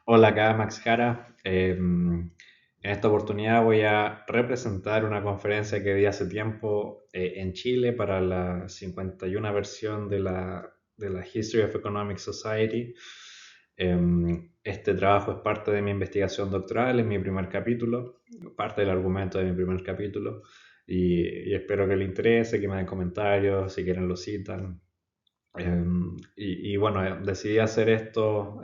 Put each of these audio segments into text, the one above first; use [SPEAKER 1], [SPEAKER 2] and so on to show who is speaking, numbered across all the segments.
[SPEAKER 1] Hola, acá Max Jara. En esta oportunidad voy a representar una conferencia que di hace tiempo en Chile para la 51 versión de la History of Economic Society. Este trabajo es parte de mi investigación doctoral, en mi primer capítulo, parte del argumento de mi primer capítulo, y espero que le interese, que me den comentarios, si quieren lo citan. Bueno, decidí hacer esto,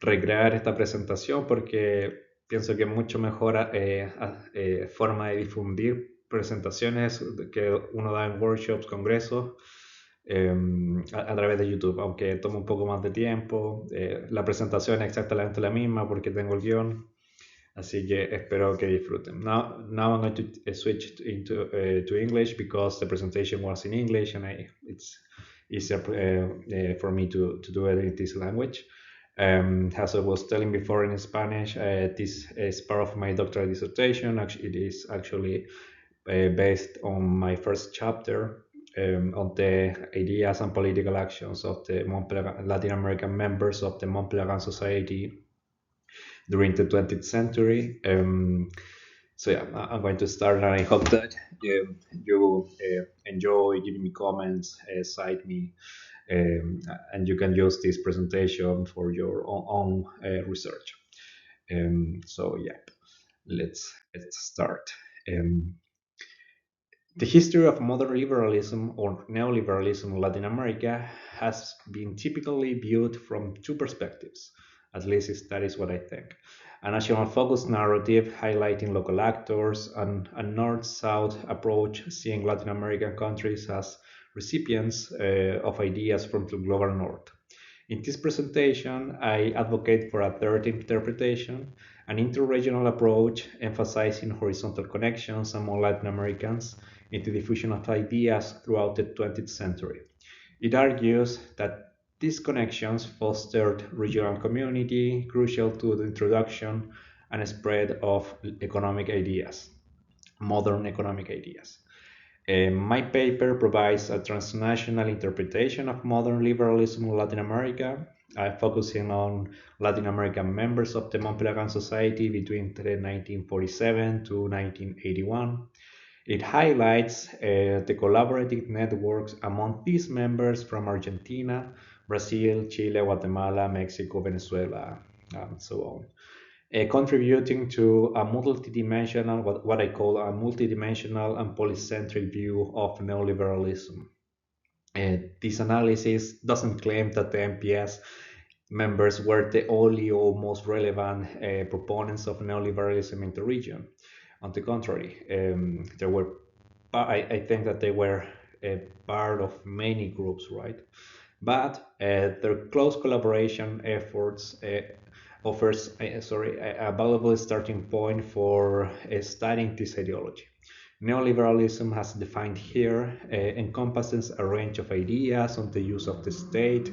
[SPEAKER 1] recrear esta presentación porque pienso que es mucho mejor forma de difundir presentaciones que uno da en workshops, congresos, eh, a través de YouTube, aunque toma un poco más de tiempo. La presentación es exactamente la misma porque tengo el guión. Así que espero que disfruten. Now I'm going to switch to English because the presentation was in English and it's easier for me to do it in this language. As I was telling before in Spanish, this is part of my doctoral dissertation. Actually, it is actually based on my first chapter on the ideas and political actions of the Latin American members of the Mont Pelerin Society during the 20th century. So yeah, I'm going to start, and I hope that you enjoy giving me comments, cite me, and you can use this presentation for your own research. So yeah, let's start. Um, the history of modern liberalism or neoliberalism in Latin America has been typically viewed from two perspectives. At least that is what I think. A national focused narrative highlighting local actors, and a north south approach seeing Latin American countries as recipients of ideas from the global north. In this presentation, I advocate for a third interpretation, an interregional approach emphasizing horizontal connections among Latin Americans in the diffusion of ideas throughout the 20th century. It argues that these connections fostered regional community, crucial to the introduction and spread of economic ideas, modern economic ideas. My paper provides a transnational interpretation of modern liberalism in Latin America, focusing on Latin American members of the Mont Pelerin Society between 1947 to 1981. It highlights the collaborative networks among these members from Argentina, Brazil, Chile, Guatemala, Mexico, Venezuela, and so on, contributing to a multidimensional, what I call a multidimensional and polycentric view of neoliberalism. This analysis doesn't claim that the MPS members were the only or most relevant proponents of neoliberalism in the region. On the contrary, there were, I think that they were part of many groups, right? But their close collaboration efforts offers a valuable starting point for studying this ideology. Neoliberalism, as defined here, encompasses a range of ideas on the use of the state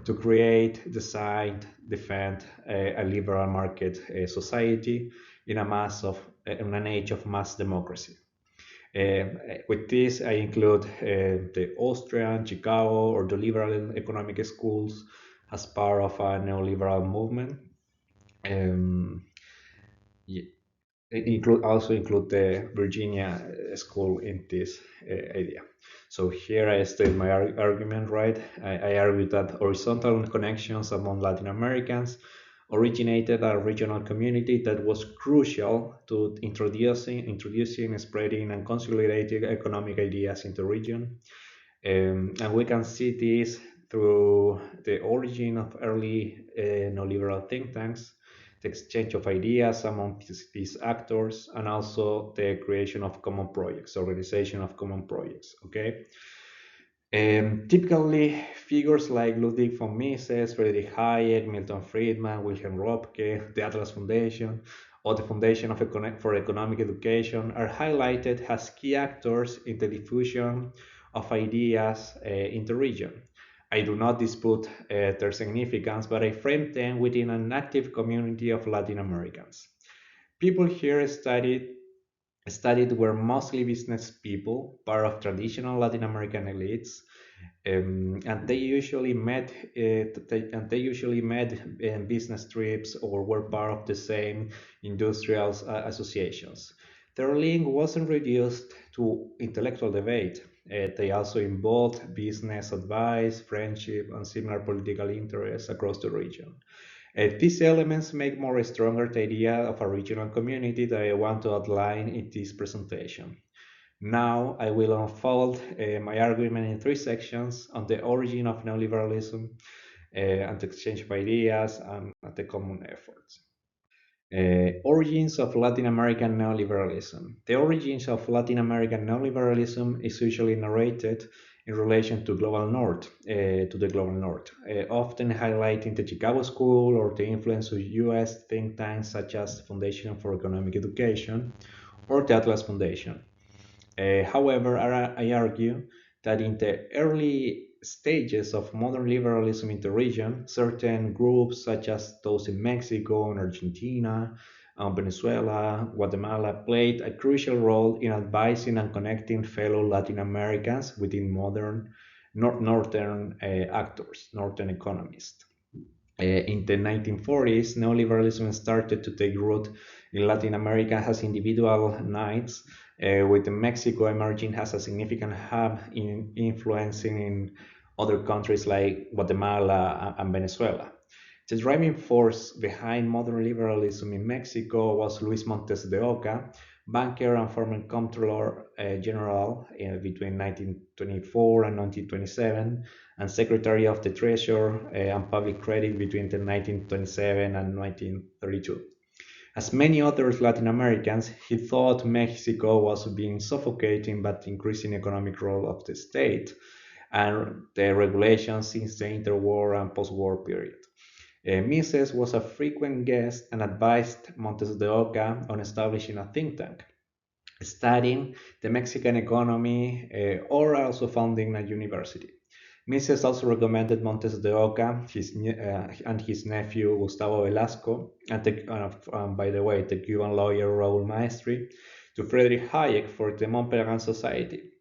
[SPEAKER 1] to create, design, defend a liberal market society in in an age of mass democracy. With this, I include the Austrian, Chicago, or the liberal economic schools as part of a neoliberal movement. Um, also include the Virginia school in this idea. So here I state my argument, right? I argue that horizontal connections among Latin Americans originated a regional community that was crucial to introducing, spreading, and consolidating economic ideas in the region. And we can see this through the origin of early neoliberal think tanks, the exchange of ideas among these actors, and also the creation of common projects, organization of common projects. Okay. Typically, figures like Ludwig von Mises, Friedrich Hayek, Milton Friedman, Wilhelm Röpke, the Atlas Foundation, or the Foundation for Economic Education are highlighted as key actors in the diffusion of ideas in the region. I do not dispute their significance, but I frame them within an active community of Latin Americans. People here studied were mostly business people, part of traditional Latin American elites, And they usually met business trips or were part of the same industrial associations. Their link wasn't reduced to intellectual debate. They also involved business advice, friendship, and similar political interests across the region. These elements make more stronger the idea of a regional community that I want to outline in this presentation. Now I will unfold my argument in three sections on the origin of neoliberalism and the exchange of ideas and the common efforts. Origins of Latin American neoliberalism. The origins of Latin American neoliberalism is usually narrated in relation to the global north, often highlighting the Chicago School or the influence of U.S. think tanks such as the Foundation for Economic Education or the Atlas Foundation. However, I argue that in the early stages of modern liberalism in the region, certain groups such as those in Mexico and Argentina, Venezuela, Guatemala played a crucial role in advising and connecting fellow Latin Americans within modern northern actors, northern economists. In the 1940s, neoliberalism started to take root in Latin America as individual knights, with Mexico emerging as a significant hub in influencing in other countries like Guatemala and Venezuela. The driving force behind modern liberalism in Mexico was Luis Montes de Oca, banker and former Comptroller General between 1924 and 1927, and Secretary of the Treasury and Public Credit between 1927 and 1932. As many other Latin Americans, he thought Mexico was being suffocating by the increasing economic role of the state and the regulations since the interwar and post-war period. Mises was a frequent guest and advised Montes de Oca on establishing a think tank, studying the Mexican economy, or also founding a university. Mises also recommended Montes de Oca and his nephew Gustavo Velasco, and by the way, the Cuban lawyer Raúl Maestri, to Friedrich Hayek for the Mont Pelerin Society,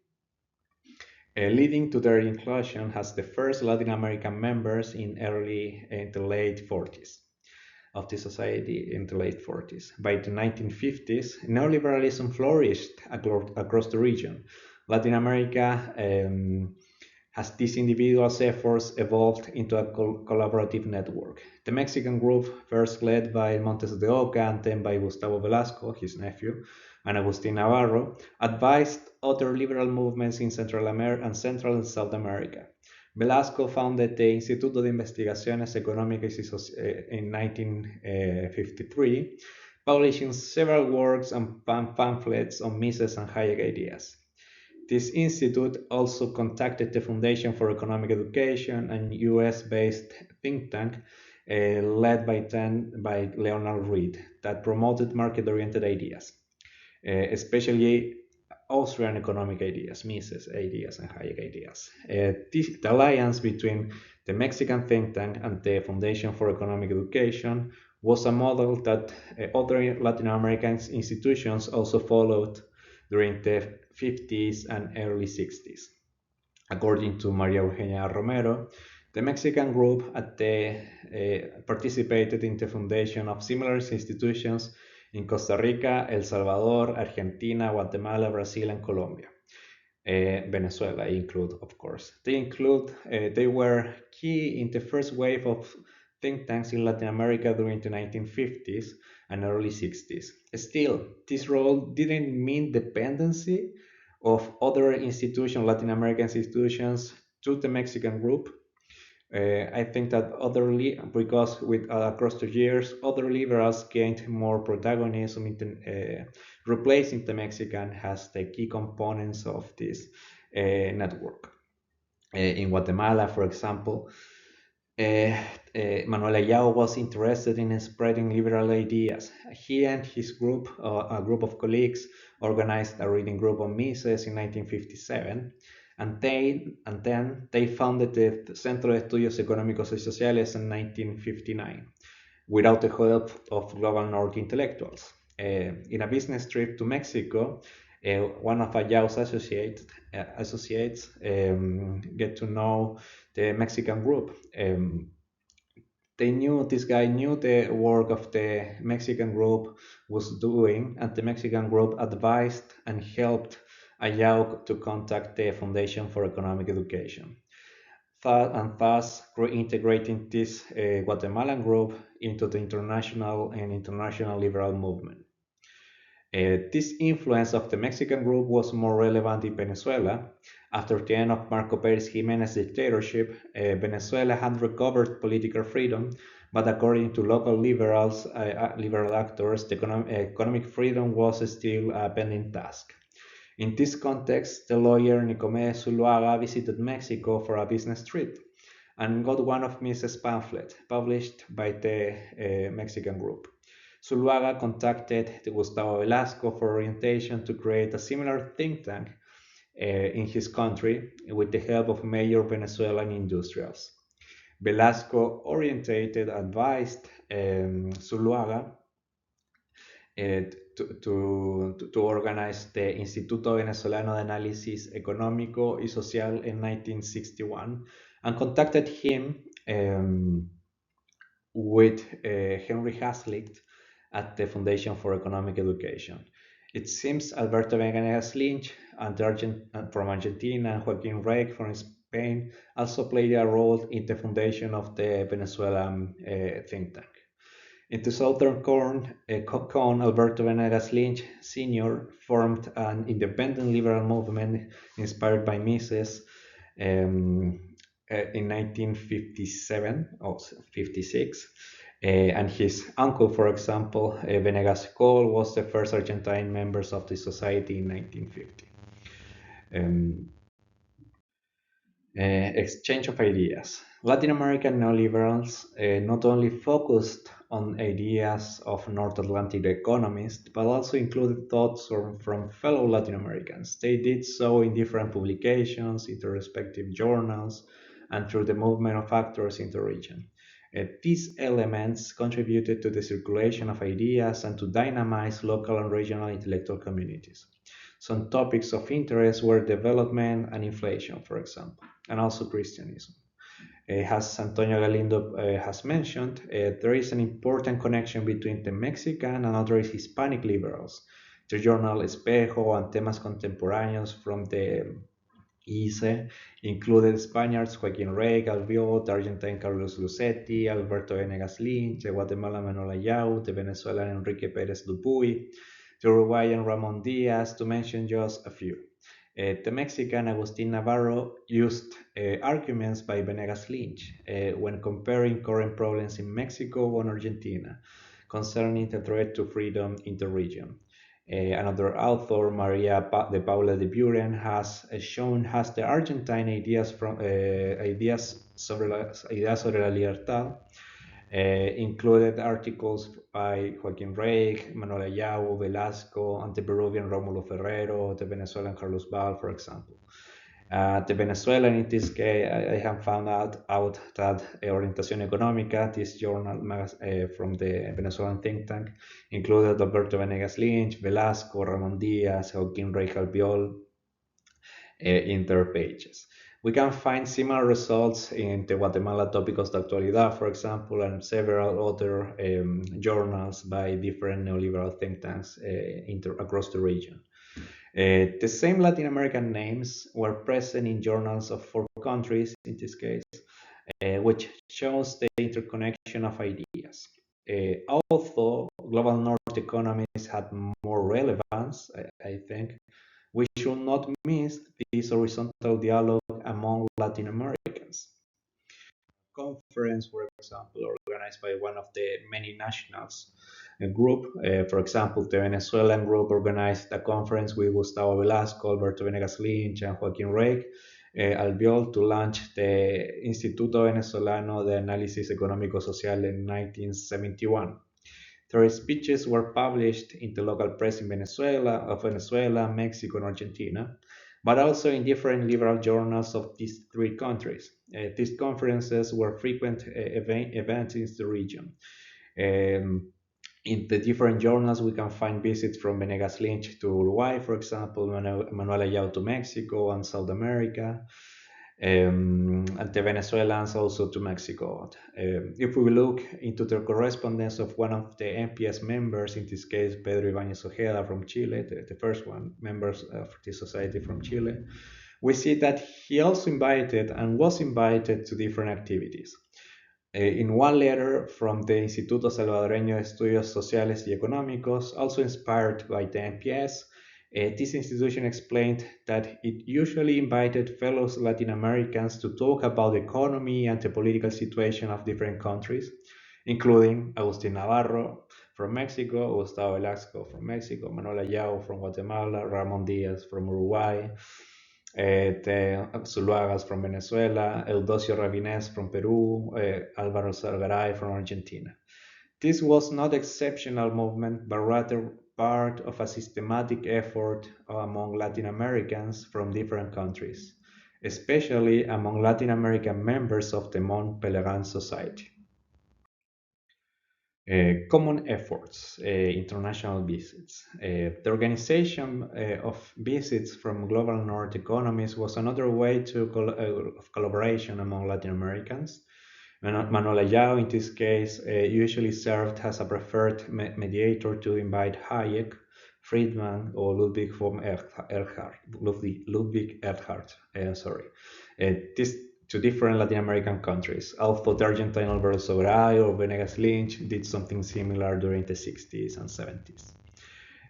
[SPEAKER 1] leading to their inclusion as the first Latin American members in the late 40s of the society in the late 40s. By the 1950s, neoliberalism flourished across the region. Latin America as these individuals' efforts evolved into a collaborative network. The Mexican group, first led by Montes de Oca and then by Gustavo Velasco, his nephew, and Agustin Navarro, advised other liberal movements in Central and South America. Velasco founded the Instituto de Investigaciones Económicas in 1953, publishing several works and pamphlets on Mises and Hayek ideas. This institute also contacted the Foundation for Economic Education, an US-based think tank led by Leonard Reed that promoted market-oriented ideas, especially Austrian economic ideas, Mises ideas and Hayek ideas. The alliance between the Mexican think tank and the Foundation for Economic Education was a model that other Latin American institutions also followed during the 50s and early 60s. According to Maria Eugenia Romero, the Mexican group participated in the foundation of similar institutions in Costa Rica, El Salvador, Argentina, Guatemala, Brazil, and Colombia. Venezuela include, of course. They were key in the first wave of think tanks in Latin America during the 1950s and early 60s. Still, this role didn't mean dependency of other Latin American institutions to the Mexican group. I think that because across the years, other liberals gained more protagonism in replacing the Mexican as the key components of this network. In Guatemala, for example, Manuel Ayao was interested in spreading liberal ideas. He and his group, a group of colleagues, organized a reading group on Mises in 1957, and then they founded the Centro de Estudios Económicos y Sociales in 1959, without the help of Global North intellectuals. In a business trip to Mexico, one of Ayao's associates get to know the Mexican group. This guy knew the work of the Mexican group was doing, and the Mexican group advised and helped Ayao to contact the Foundation for Economic Education, thus integrating this Guatemalan group into the international liberal movement. This influence of the Mexican group was more relevant in Venezuela. After the end of Marco Pérez Jiménez's dictatorship, Venezuela had recovered political freedom, but according to local liberal actors, the economic freedom was still a pending task. In this context, the lawyer Nicomedes Zuluaga visited Mexico for a business trip and got one of Mises' pamphlets published by the Mexican group. Zuluaga contacted Gustavo Velasco for orientation to create a similar think tank in his country with the help of major Venezuelan industrials. Velasco advised Zuluaga to organize the Instituto Venezolano de Análisis Económico y Social in 1961 and contacted him with Henry Hazlitt at the Foundation for Economic Education. It seems Alberto Venegas Lynch from Argentina and Joaquin Rey from Spain also played a role in the foundation of the Venezuelan think tank. In the Southern Cone, Alberto Venegas Lynch Sr. formed an independent liberal movement inspired by Mises in 1957 or 56. And his uncle, for example, Venegas Cole, was the first Argentine members of the society in 1950. Exchange of ideas. Latin American neoliberals not only focused on ideas of North Atlantic economists, but also included thoughts from fellow Latin Americans. They did so in different publications, in their respective journals, and through the movement of actors in the region. These elements contributed to the circulation of ideas and to dynamize local and regional intellectual communities. Some topics of interest were development and inflation, for example, and also Christianism. As Antonio Galindo has mentioned, there is an important connection between the Mexican and other Hispanic liberals. The journal Espejo and Temas Contemporáneos from the ICE included Spaniards Joaquín Rey, Albiol, the Argentine Carlos Lucetti, Alberto Venegas Lynch, the Guatemalan Manuel Ayau, the Venezuelan Enrique Pérez Dupuy, the Uruguayan Ramon Diaz, to mention just a few. The Mexican Agustín Navarro used arguments by Venegas Lynch when comparing current problems in Mexico and Argentina concerning the threat to freedom in the region. Another author, Maria de Paula de Buren, has shown has the Argentine ideas sobre la libertad, included articles by Joaquín Rey, Manuel Ayau, Velasco, and the Peruvian Rómulo Ferrero, the Venezuelan Carlos Val, for example. The Venezuelan, in this case, I have found out that Orientación Económica, this journal from the Venezuelan think tank, included Alberto Venegas Lynch, Velasco, Ramon Diaz, Joaquín Rey Albiol in their pages. We can find similar results in the Guatemala Tópicos de Actualidad, for example, and several other journals by different neoliberal think tanks across the region. The same Latin American names were present in journals of 4 countries, in this case, which shows the interconnection of ideas. Although global North economies had more relevance, I think, we should not miss this horizontal dialogue among Latin Americans. Conference, for example, organized by one of the many nationals group. For example, the Venezuelan group organized a conference with Gustavo Velasco, Alberto Venegas Lynch, and Joaquín Rey Albiol to launch the Instituto Venezolano de Análisis Económico-Social in 1971. Their speeches were published in the local press in Venezuela, Mexico, and Argentina, but also in different liberal journals of these 3 countries. These conferences were frequent events in the region. In the different journals, we can find visits from Venegas Lynch to Uruguay, for example, Manuel Ayau to Mexico and South America, and the Venezuelans also to Mexico. If we look into the correspondence of one of the MPS members, in this case Pedro Ibáñez Ojeda from Chile, the first one, members of the society from Chile, we see that he also invited and was invited to different activities. In one letter from the Instituto Salvadoreño de Estudios Sociales y Económicos, also inspired by the MPS, this institution explained that it usually invited fellow Latin Americans to talk about the economy and the political situation of different countries, including Agustín Navarro from Mexico, Gustavo Velasco from Mexico, Manuel Ayau from Guatemala, Ramón Díaz from Uruguay, Zuluagas from Venezuela, Eudosio Rabinés from Peru, Álvaro Sargaray from Argentina. This was not an exceptional movement, but rather part of a systematic effort among Latin Americans from different countries, especially among Latin American members of the Mont Pelerin Society. Common efforts, international visits. The organization of visits from global north economies was another way of collaboration among Latin Americans. Manuel Ayau, in this case, usually served as a preferred mediator to invite Hayek, Friedman, or Ludwig von Erhard. These to different Latin American countries. Although the Argentine Alberto Sobral or Venegas Lynch did something similar during the 60s and 70s.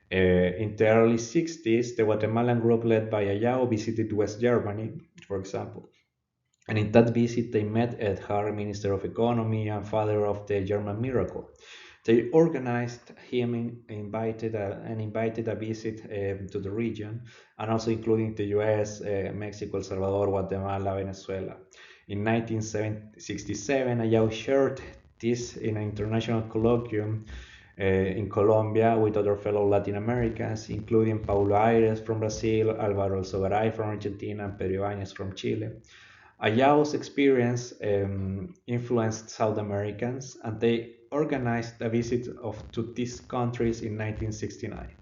[SPEAKER 1] In the early 60s, the Guatemalan group led by Ayau visited West Germany, for example. And in that visit, they met Erhard, Minister of Economy and father of the German miracle. They organized him, invited a visit to the region, and also including the US, Mexico, El Salvador, Guatemala, Venezuela. In 1967, Ayau shared this in an international colloquium in Colombia with other fellow Latin Americans, including Paulo Aires from Brazil, Álvaro Sogaray from Argentina, and Pedro Ibáñez from Chile. Ayau's experience influenced South Americans, and they organized a visit to these countries in 1969.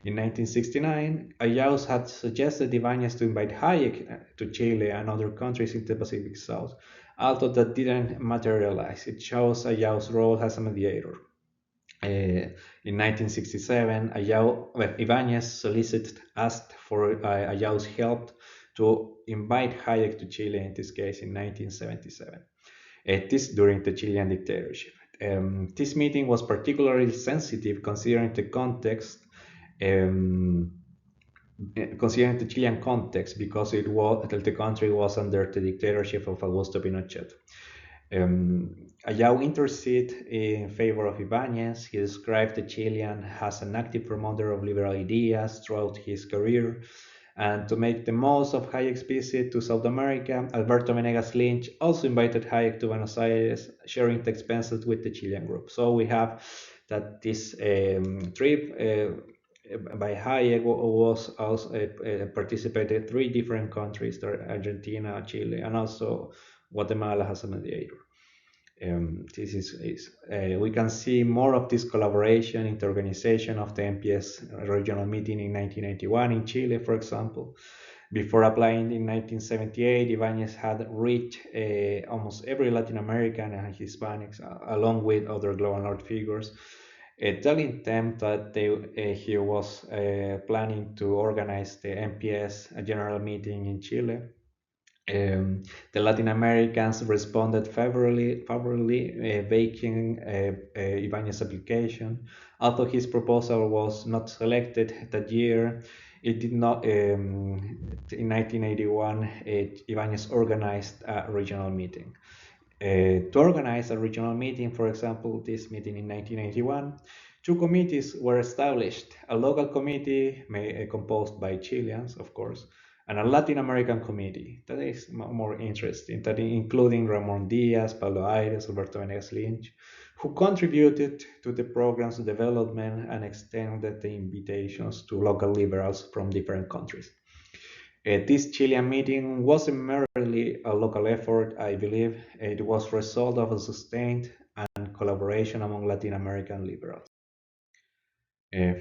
[SPEAKER 1] In 1969, Ayau had suggested Ibáñez to invite Hayek to Chile and other countries in the Pacific South, although that didn't materialize. It shows Ayau's role as a mediator. In 1967, Ibáñez asked for Ayau's help to invite Hayek to Chile, in this case in 1977, this during the Chilean dictatorship. This meeting was particularly sensitive considering the context, considering the Chilean context, because the country was under the dictatorship of Augusto Pinochet. Ayau interceded in favor of Ibáñez. He described the Chilean as an active promoter of liberal ideas throughout his career. And to make the most of Hayek's visit to South America, Alberto Venegas Lynch also invited Hayek to Buenos Aires, sharing the expenses with the Chilean group. So we have that this trip by Hayek was also participated 3 different countries, Argentina, Chile, and also Guatemala as a mediator. We can see more of this collaboration in the organization of the MPS regional meeting in 1981 in Chile, for example. Before applying in 1978, Ibáñez had reached almost every Latin American and Hispanics, along with other global north figures, telling them that he was planning to organize the MPS general meeting in Chile. The Latin Americans responded favorably, backing Ibáñez's application. Although his proposal was not selected that year, it did not. In 1981, Ibáñez organized a regional meeting. To organize a regional meeting, for example, this meeting in 1981, 2 committees were established: a local committee composed by Chileans, of course, and a Latin American committee. That is more interesting, that including Ramón Díaz, Paulo Aires, Alberto Venegas Lynch, who contributed to the program's development and extended the invitations to local liberals from different countries. This Chilean meeting wasn't merely a local effort, I believe. It was a result of a sustained and collaboration among Latin American liberals.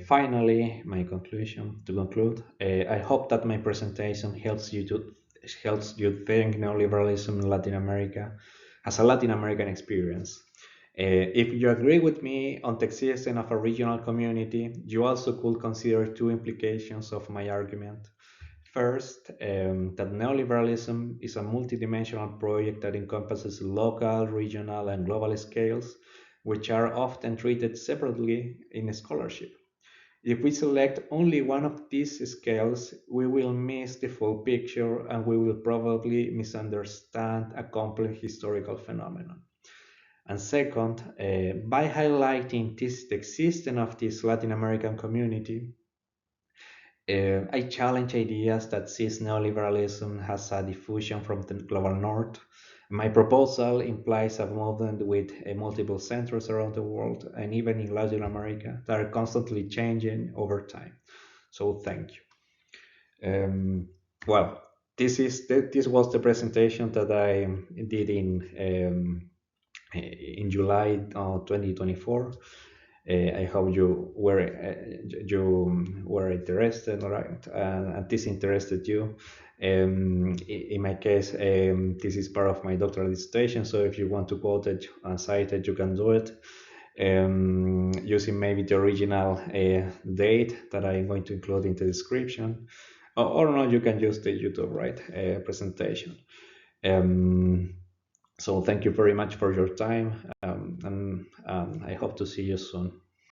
[SPEAKER 1] Finally, my conclusion to conclude, I hope that my presentation helps you think neoliberalism in Latin America as a Latin American experience. If you agree with me on the existence of a regional community, you also could consider two implications of my argument. First, that neoliberalism is a multidimensional project that encompasses local, regional, and global scales, which are often treated separately in scholarship. If we select only one of these scales, we will miss the full picture and we will probably misunderstand a complex historical phenomenon. And second, by highlighting the existence of this Latin American community, I challenge ideas that sees neoliberalism has a diffusion from the global north. My proposal implies a movement with multiple centers around the world and even in Latin America that are constantly changing over time. So thank you. Well, this was the presentation that I did in July 2024. I hope you were interested, right? And this interested you. In my case, this is part of my doctoral dissertation. So if you want to quote it and cite it, you can do it. Using maybe the original date that I'm going to include in the description, or not, you can use the YouTube presentation. So thank you very much for your time, and I hope to see you soon.